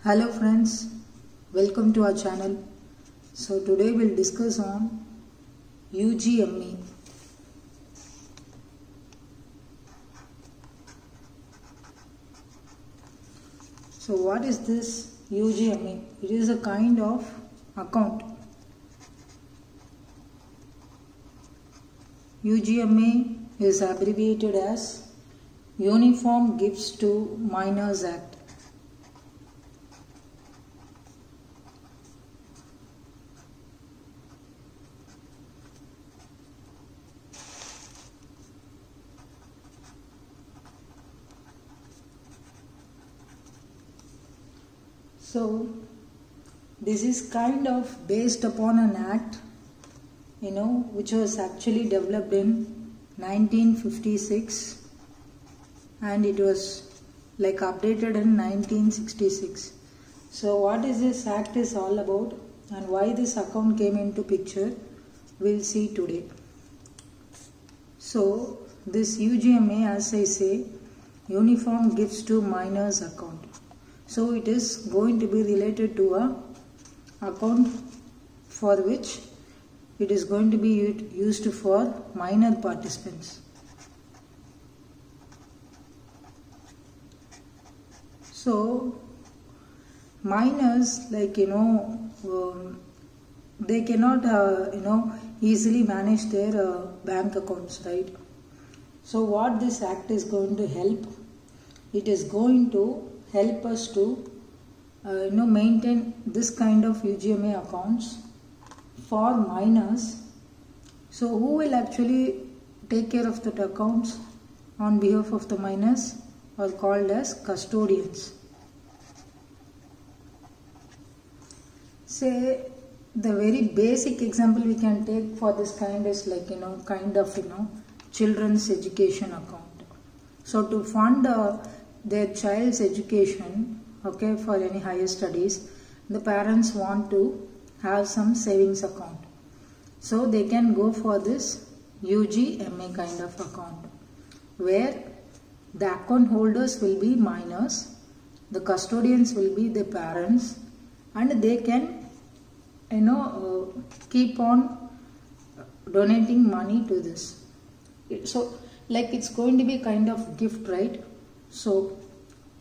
Hello friends, welcome to our channel. So today we'll discuss on UGME. So what is this UGME? It is a kind of account. UGME is abbreviated as Uniform Gifts to Minors Act. So this is kind of based upon an act, which was actually developed in 1956 and it was updated in 1966. So what is this act is all about and why this account came into picture, we'll see today. So this UGMA, as I say, Uniform Gifts to Minors account. So it is going to be related to a account for which it is going to be used for minor participants. So minors, they cannot easily manage their bank accounts, right? So what this act is going to help, it is going to help us to maintain this kind of UGMA accounts for minors. So who will actually take care of the accounts on behalf of the minors are called as custodians. Say the very basic example we can take for this kind is children's education account. So to fund their child's education, for any higher studies, the parents want to have some savings account. So they can go for this UGMA kind of account, where the account holders will be minors, the custodians will be the parents, and they can keep on donating money to this. So it's going to be kind of gift, right? So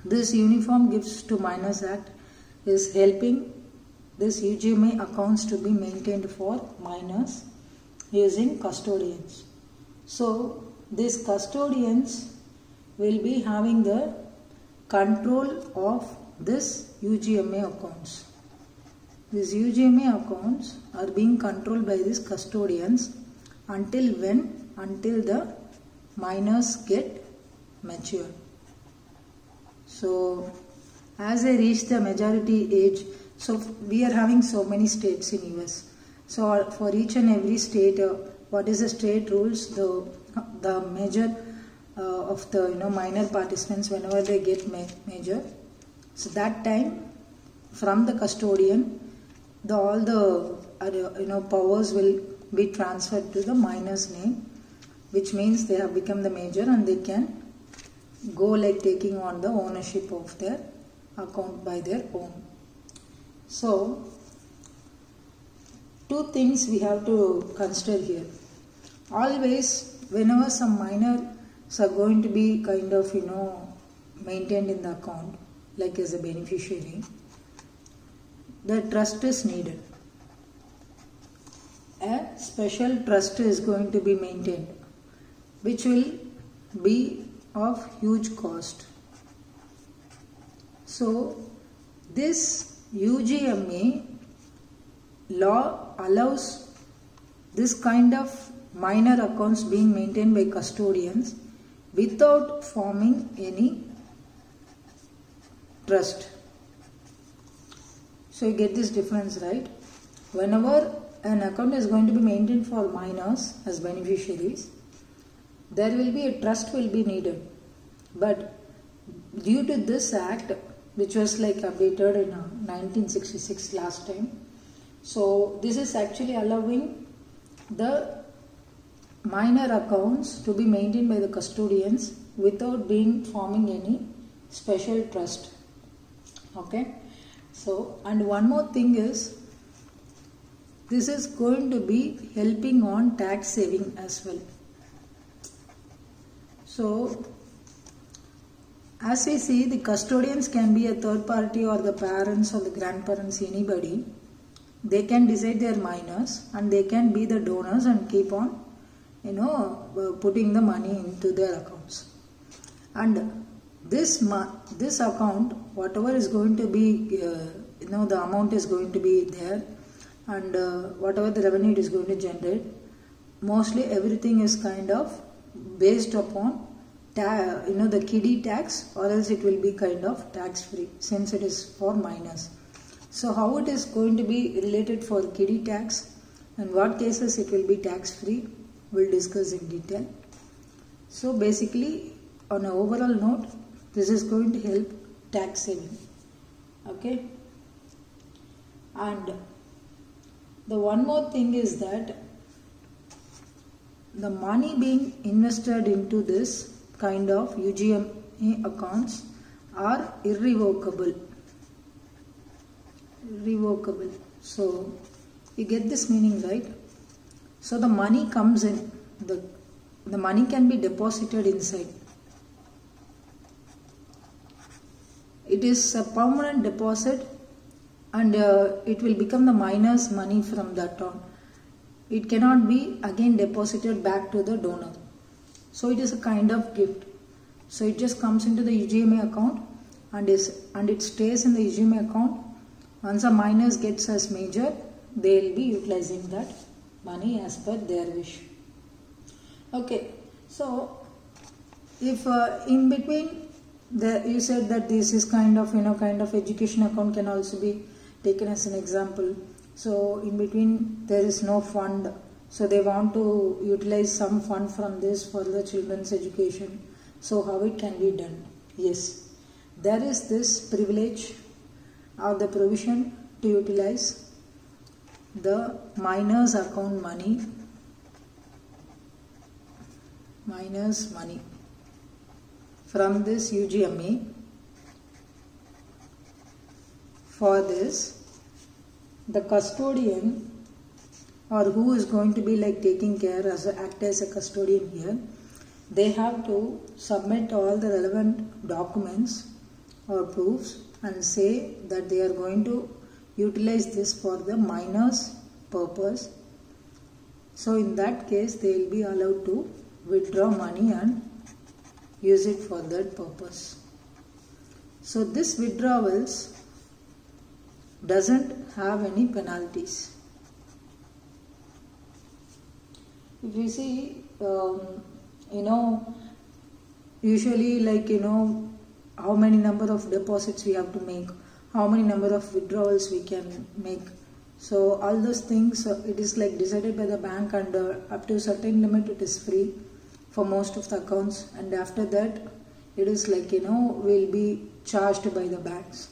this Uniform Gifts to Minors Act is helping this UGMA accounts to be maintained for minors using custodians. So these custodians will be having the control of this UGMA accounts. These UGMA accounts are being controlled by these custodians until when? Until the minors get mature. So as they reach the majority age, so we are having so many states in US. So for each and every state, what is the state rules? The major of the minor participants, whenever they get major, so that time from the custodian, all the powers will be transferred to the minor's name, which means they have become the major and they can go taking on the ownership of their account by their own. So two things we have to consider here. Always whenever some minors are going to be maintained in the account, as a beneficiary, the trust is needed. A special trust is going to be maintained, which will be of huge cost. So this UGMA law allows this kind of minor accounts being maintained by custodians without forming any trust. So you get this difference, right? Whenever an account is going to be maintained for minors as beneficiaries, there will be a trust will be needed. But due to this act, which was updated in 1966 last time, so this is actually allowing the minor accounts to be maintained by the custodians without forming any special trust. Okay, So, and one more thing is, this is going to be helping on tax saving as well. So, as we see, the custodians can be a third party or the parents or the grandparents, anybody. They can decide their minors and they can be the donors and keep on, putting the money into their accounts. And this account, whatever is going to be, the amount is going to be there, and whatever the revenue it is going to generate, mostly everything is kind of based upon the kiddie tax, or else it will be kind of tax free since it is for minors. So how it is going to be related for kiddie tax and what cases it will be tax free, we'll discuss in detail. So basically, on an overall note, this is going to help tax saving. Okay. And the one more thing is that the money being invested into this kind of UGMA accounts are irrevocable. So you get this meaning, right? So the money comes in, the money can be deposited inside. It is a permanent deposit, and it will become the minor's money from that on. It cannot be again deposited back to the donor. So it is a kind of gift. So it just comes into the UGMA account and it stays in the UGMA account. Once a minor gets as major, they will be utilizing that money as per their wish. Okay, so if in between you said that this is kind of education account can also be taken as an example. So in between there is no fund, so they want to utilize some fund from this for the children's education. So how it can be done? Yes, there is this privilege or the provision to utilize the minor's account money, from this UGMA. For this, the custodian, or who is going to be like taking care act as a custodian here, they have to submit all the relevant documents or proofs and say that they are going to utilize this for the minor's purpose. So in that case, they will be allowed to withdraw money and use it for that purpose. So this withdrawals doesn't have any penalties. If you see, usually how many number of deposits we have to make, how many number of withdrawals we can make. So all those things, it is like decided by the bank, and up to a certain limit it is free for most of the accounts, and after that it is like will be charged by the banks.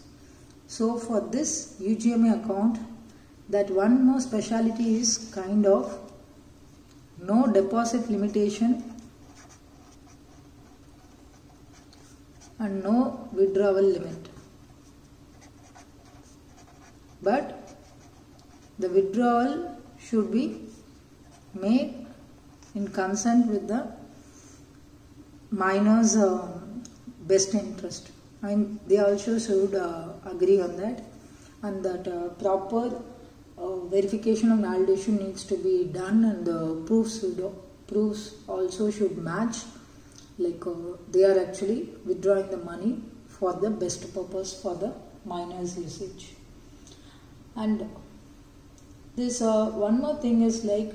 So for this UGMA account, that one more speciality is kind of no deposit limitation and no withdrawal limit. But the withdrawal should be made in consent with the minor's best interest. And they also should agree on that, and that proper verification and validation needs to be done, and the proofs also should match, like they are actually withdrawing the money for the best purpose for the minor's usage. And this one more thing is like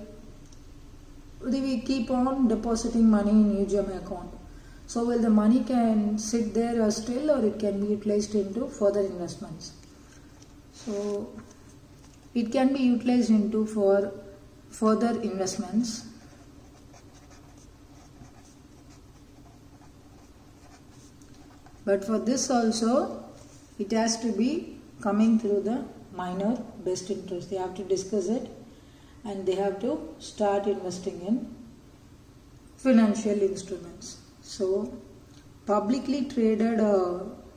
we keep on depositing money in UGMA account. So will the money can sit there still, or it can be utilized into further investments? So it can be utilized into for further investments. But for this also, it has to be coming through the minor best interest. They have to discuss it, and they have to start investing in financial instruments. So publicly traded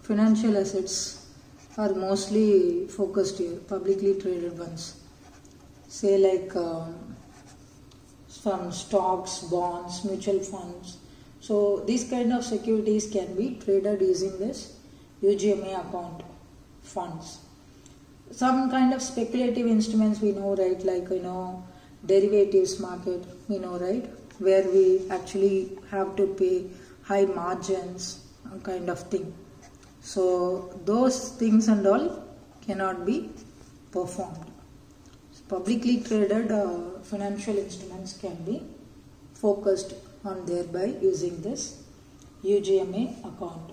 financial assets are mostly focused here, publicly traded ones. Say like from stocks, bonds, mutual funds. So these kind of securities can be traded using this UGMA account funds. Some kind of speculative instruments we know, right, like derivatives market, we know, right, where we actually have to pay high margins kind of thing. So those things and all cannot be performed. So publicly traded financial instruments can be focused on thereby using this UGMA account.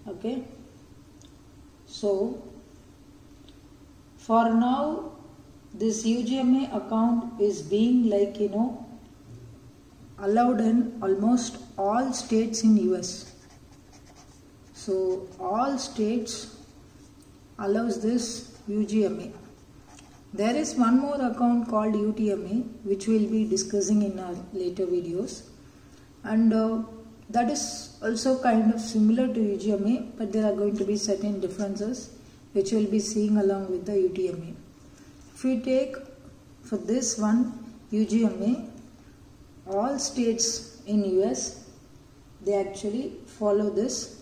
Okay. So for now, this UGMA account is being like allowed in almost all states in US. So all states allows this UGMA. There is one more account called UTMA, which we will be discussing in our later videos, and that is also kind of similar to UGMA, but there are going to be certain differences which we will be seeing along with the UTMA. If we take for this one UGMA, all states in US, they actually follow this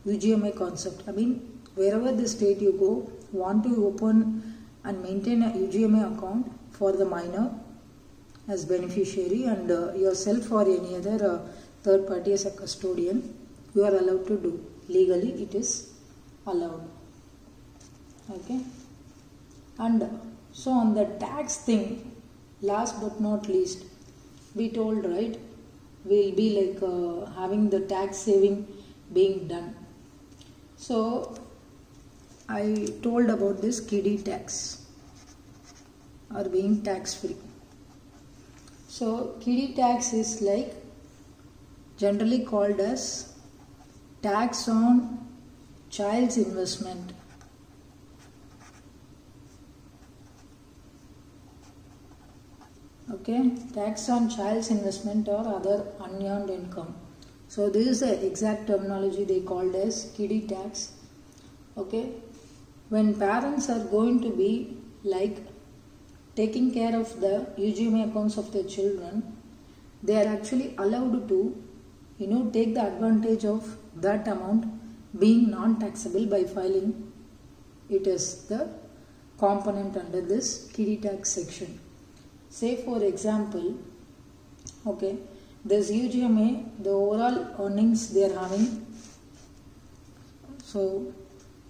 UGMA concept. I mean, wherever the state you go, want to open and maintain a UGMA account for the minor as beneficiary and yourself or any other third party as a custodian, you are allowed to do. Legally it is allowed. Okay. And so on the tax thing, last but not least, we told, right, we'll be like having the tax saving being done. So I told about this kiddie tax or being tax free. So kiddie tax is like generally called as tax on child's investment. Okay, tax on child's investment or other unearned income. So this is the exact terminology they called as kiddie tax. Okay, when parents are going to be like taking care of the UGMA accounts of their children, they are actually allowed to take the advantage of that amount being non-taxable by filing it as the component under this kiddie tax section. Say for example, okay, this UGMA, the overall earnings they are having, so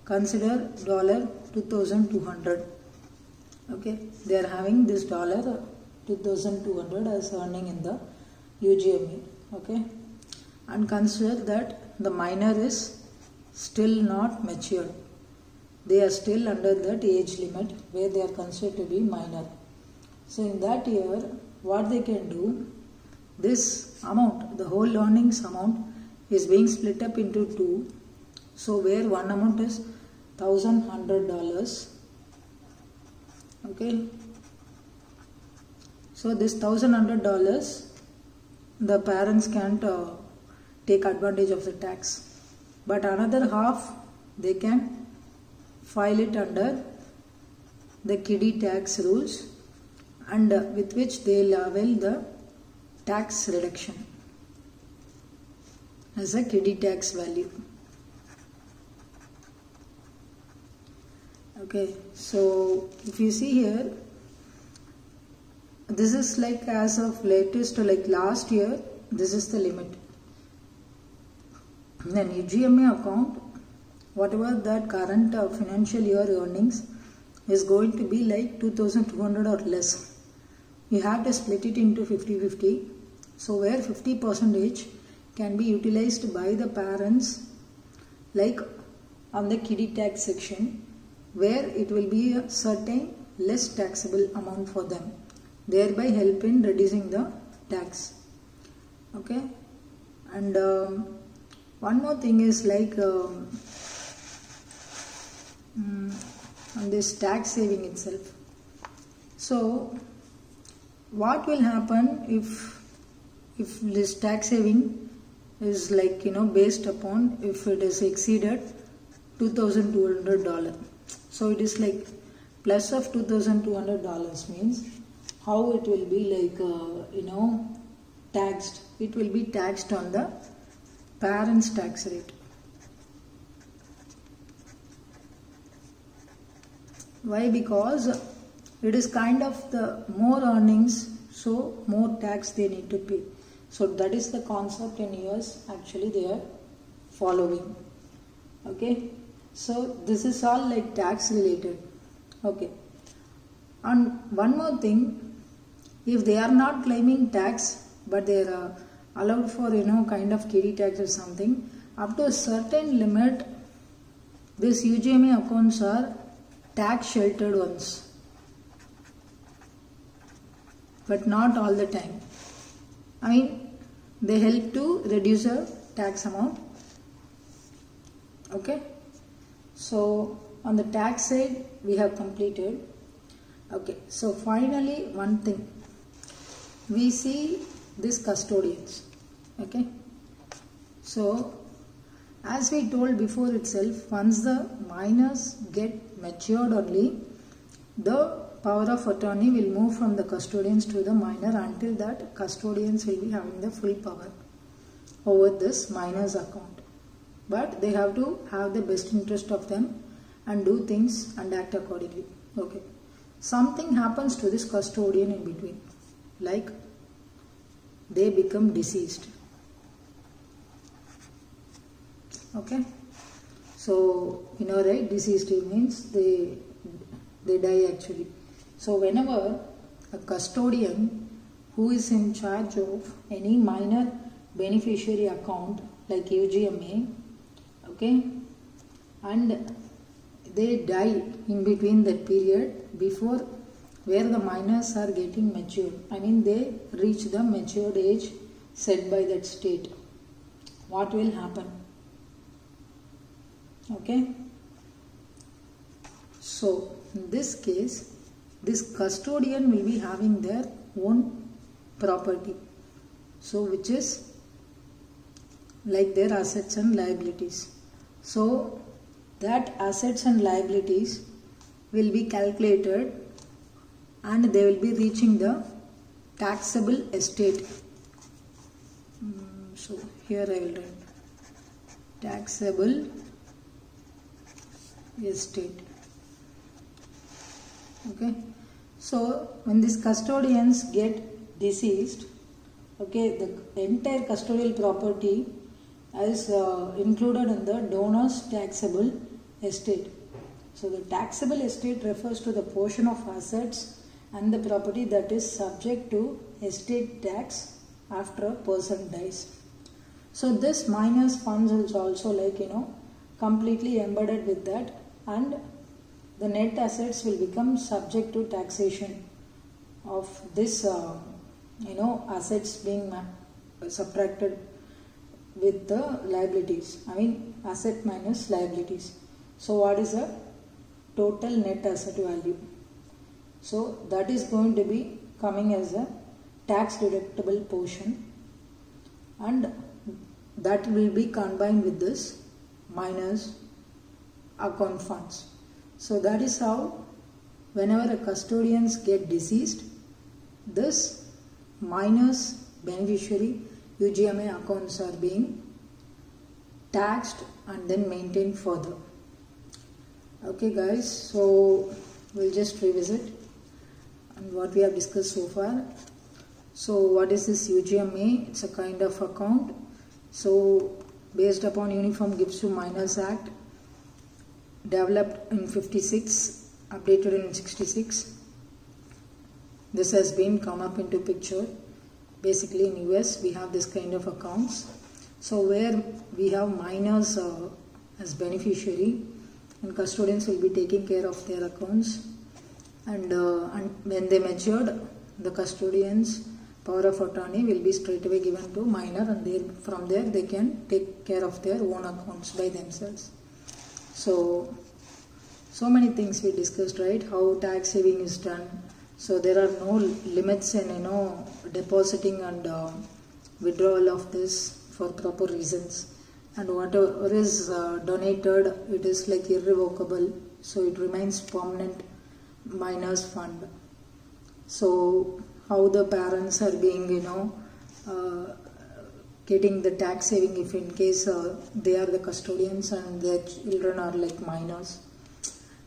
consider $2,200. Okay, they are having this $2,200 as earning in the UGMA. Okay, and consider that the minor is still not matured. They are still under that age limit where they are considered to be minor. So in that year, what they can do, this amount, the whole earnings amount is being split up into two. So where one amount is $1,100. Okay. So this $1,100, the parents can't take advantage of the tax. But another half, they can file it under the kiddie tax rules, and with which they will avail the tax reduction as a kiddie tax value. Okay, so if you see here, this is like as of latest, like last year, this is the limit. Then UGMA account, whatever that current financial year earnings is going to be like 2,200 or less. You have to split it into 50-50. So where 50% can be utilized by the parents, like on the kiddie tax section, where it will be a certain less taxable amount for them, thereby help in reducing the tax. Okay, and one more thing is like on this tax saving itself. So what will happen if this tax saving is like based upon if it is exceeded $2,200. So it is like plus of $2,200 means how it will be like taxed. It will be taxed on the parent's tax rate. Why? Because it is kind of the more earnings, so more tax they need to pay. So that is the concept in US actually they are following. Okay, so this is all like tax related. Okay, and one more thing, if they are not claiming tax but they are allowed for kind of kiddie tax or something, up to a certain limit these UGMA accounts are tax sheltered ones, but not all the time. I mean, they help to reduce a tax amount. Okay, so on the tax side we have completed. Okay, so finally one thing, we see these custodians. Okay, so as we told before itself, once the minors get matured only, the power of attorney will move from the custodians to the minor. Until that, custodians will be having the full power over this minor's account. But they have to have the best interest of them and do things and act accordingly. Okay, something happens to this custodian in between, like they become deceased. Okay, so right, deceased means they die actually. So whenever a custodian who is in charge of any minor beneficiary account like UGMA, okay, and they die in between that period before where the minors are getting mature, I mean they reach the matured age set by that state, what will happen? Okay, so in this case this custodian will be having their own property, so which is like their assets and liabilities. So that assets and liabilities will be calculated and they will be reaching the taxable estate. So here I will write taxable estate. Okay, so when these custodians get deceased, okay, the entire custodial property is included in the donor's taxable estate. So the taxable estate refers to the portion of assets and the property that is subject to estate tax after a person dies. So this minor's funds is also like completely embedded with that, and the net assets will become subject to taxation of this assets being subtracted with the liabilities, I mean asset minus liabilities. So what is the total net asset value? So that is going to be coming as a tax deductible portion, and that will be combined with this minus account funds. So that is how whenever a custodians get deceased, this minus beneficiary UGMA accounts are being taxed and then maintained further. Okay guys, so we'll just revisit and what we have discussed so far. So what is this UGMA? It's a kind of account. So based upon Uniform Gifts to Minors Act, developed in 56, updated in 66. This has been come up into picture. Basically in US we have this kind of accounts. So where we have minors as beneficiary, and custodians will be taking care of their accounts, and when they matured, the custodians power of attorney will be straight away given to minor, and from there they can take care of their own accounts by themselves. So many things we discussed, right? How tax saving is done. So there are no limits in depositing and withdrawal of this for proper reasons, and whatever is donated, it is like irrevocable, so it remains permanent miners fund. So how the parents are being, getting the tax saving if in case they are the custodians and their children are like minors.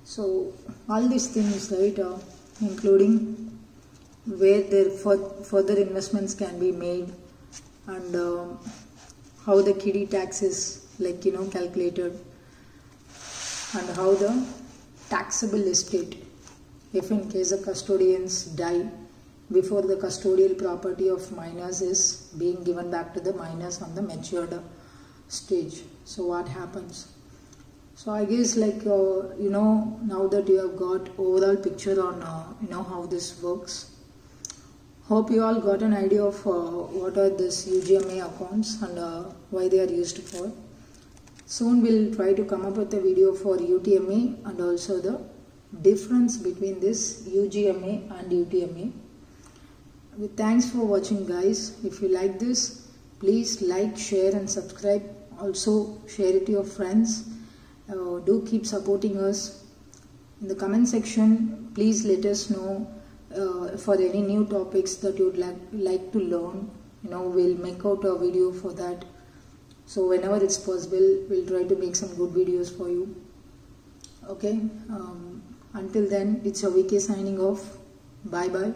So all these things, right, including where their further investments can be made, and how the kiddie tax is like calculated, and how the taxable estate, if in case the custodians die before the custodial property of minors is being given back to the minors on the matured stage. So what happens? So I guess like now that you have got overall picture on how this works, hope you all got an idea of what are this UGMA accounts and why they are used for. Soon we'll try to come up with a video for UTMA and also the difference between this UGMA and UTMA. Thanks for watching, guys. If you like this, please like, share and subscribe. Also share it to your friends. Do keep supporting us. In the comment section, please let us know for any new topics that you would like to learn. We'll make out a video for that. So whenever it's possible, we'll try to make some good videos for you. Okay. Until then, it's your VK signing off. Bye bye.